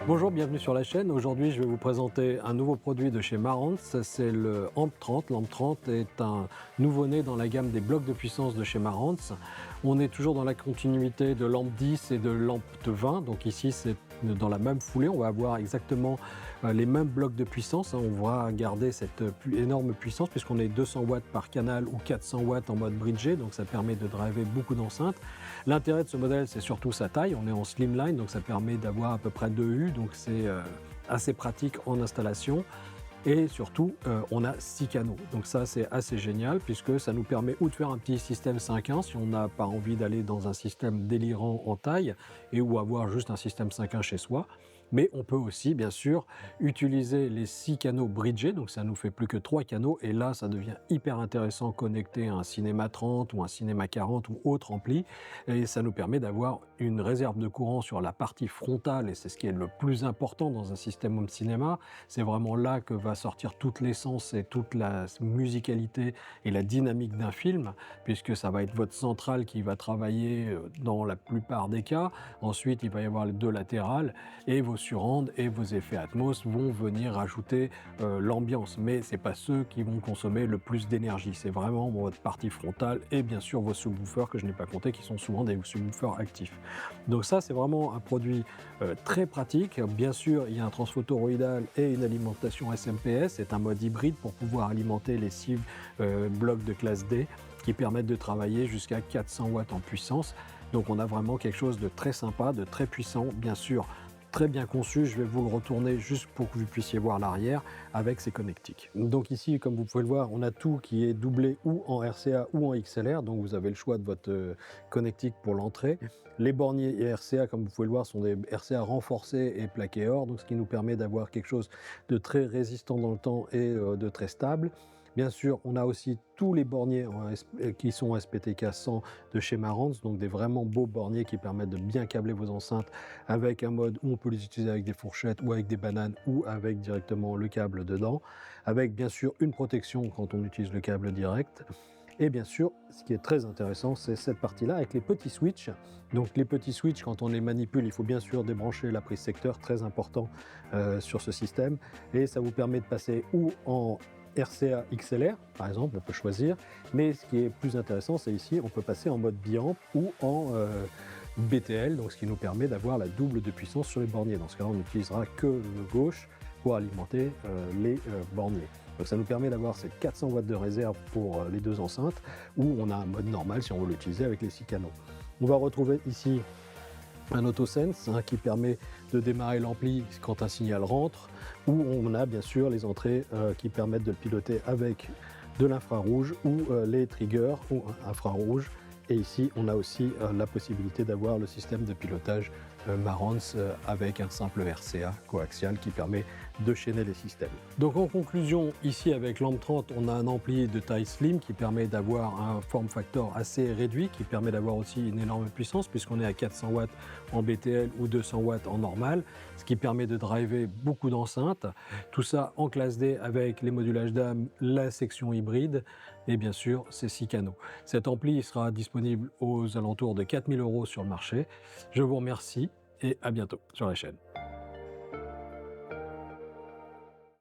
Bonjour, bienvenue sur la chaîne. Aujourd'hui, je vais vous présenter un nouveau produit de chez Marantz. C'est le AMP30. L'AMP30 est un nouveau-né dans la gamme des blocs de puissance de chez Marantz. On est toujours dans la continuité de l'AMP10 et de l'AMP20. Donc ici, c'est dans la même foulée. On va avoir exactement les mêmes blocs de puissance. On va garder cette énorme puissance puisqu'on est 200 watts par canal ou 400 watts en mode bridgé. Donc ça permet de driver beaucoup d'enceintes. L'intérêt de ce modèle, c'est surtout sa taille. On est en slimline, donc ça permet d'avoir à peu près 2 U. Donc c'est assez pratique en installation. Et surtout, on a 6 canaux. Donc ça, c'est assez génial puisque ça nous permet ou de faire un petit système 5.1 si on n'a pas envie d'aller dans un système délirant en taille et ou avoir juste un système 5.1 chez soi. Mais on peut aussi, bien sûr, utiliser les 6 canaux bridgés. Donc ça nous fait plus que 3 canaux. Et là, ça devient hyper intéressant connecté à un cinéma 30 ou un cinéma 40 ou autre ampli. Et ça nous permet d'avoir une réserve de courant sur la partie frontale. Et c'est ce qui est le plus important dans un système home cinéma. C'est vraiment là que va sortir toute l'essence et toute la musicalité et la dynamique d'un film, puisque ça va être votre centrale qui va travailler dans la plupart des cas. Ensuite, il va y avoir les deux latérales et vos surandes et vos effets Atmos vont venir rajouter l'ambiance. Mais c'est pas ceux qui vont consommer le plus d'énergie. C'est vraiment votre partie frontale et bien sûr vos subwoofers que je n'ai pas compté, qui sont souvent des subwoofers actifs. Donc ça, c'est vraiment un produit très pratique. Bien sûr, il y a un transfo toroïdal et une alimentation SMPS. C'est un mode hybride pour pouvoir alimenter les 6 blocs de classe D qui permettent de travailler jusqu'à 400 watts en puissance. Donc on a vraiment quelque chose de très sympa, de très puissant, bien sûr très bien conçu. Je vais vous le retourner juste pour que vous puissiez voir l'arrière avec ses connectiques. Donc ici, comme vous pouvez le voir, on a tout qui est doublé ou en RCA ou en XLR. Donc vous avez le choix de votre connectique pour l'entrée. Les borniers et RCA, comme vous pouvez le voir, sont des RCA renforcés et plaqués or, donc ce qui nous permet d'avoir quelque chose de très résistant dans le temps et de très stable. Bien sûr, on a aussi tous les borniers qui sont SPTK 100 de chez Marantz, donc des vraiment beaux borniers qui permettent de bien câbler vos enceintes avec un mode où on peut les utiliser avec des fourchettes ou avec des bananes ou avec directement le câble dedans, avec bien sûr une protection quand on utilise le câble direct. Et bien sûr, ce qui est très intéressant, c'est cette partie-là avec les petits switches. Donc les petits switches, quand on les manipule, il faut bien sûr débrancher la prise secteur, très important sur ce système. Et ça vous permet de passer ou en RCA XLR, par exemple, on peut choisir. Mais ce qui est plus intéressant, c'est ici, on peut passer en mode biamp ou en BTL, donc ce qui nous permet d'avoir la double de puissance sur les borniers. Dans ce cas-là, on n'utilisera que le gauche pour alimenter les borniers. Donc ça nous permet d'avoir ces 400 watts de réserve pour les deux enceintes, ou on a un mode normal si on veut l'utiliser avec les 6 canaux. On va retrouver ici un AutoSense qui permet de démarrer l'ampli quand un signal rentre, où on a bien sûr les entrées qui permettent de le piloter avec de l'infrarouge ou les triggers ou infrarouge. Et ici, on a aussi la possibilité d'avoir le système de pilotage Marantz avec un simple RCA coaxial qui permet de chaîner les systèmes. Donc en conclusion, ici avec l'AMP30, on a un ampli de taille slim qui permet d'avoir un form factor assez réduit, qui permet d'avoir aussi une énorme puissance puisqu'on est à 400 watts en BTL ou 200 watts en normal, ce qui permet de driver beaucoup d'enceintes. Tout ça en classe D avec les modulages d'âme, la section hybride et bien sûr ces 6 canaux. Cet ampli sera disponible aux alentours de 4 000 € sur le marché. Je vous remercie et à bientôt sur la chaîne.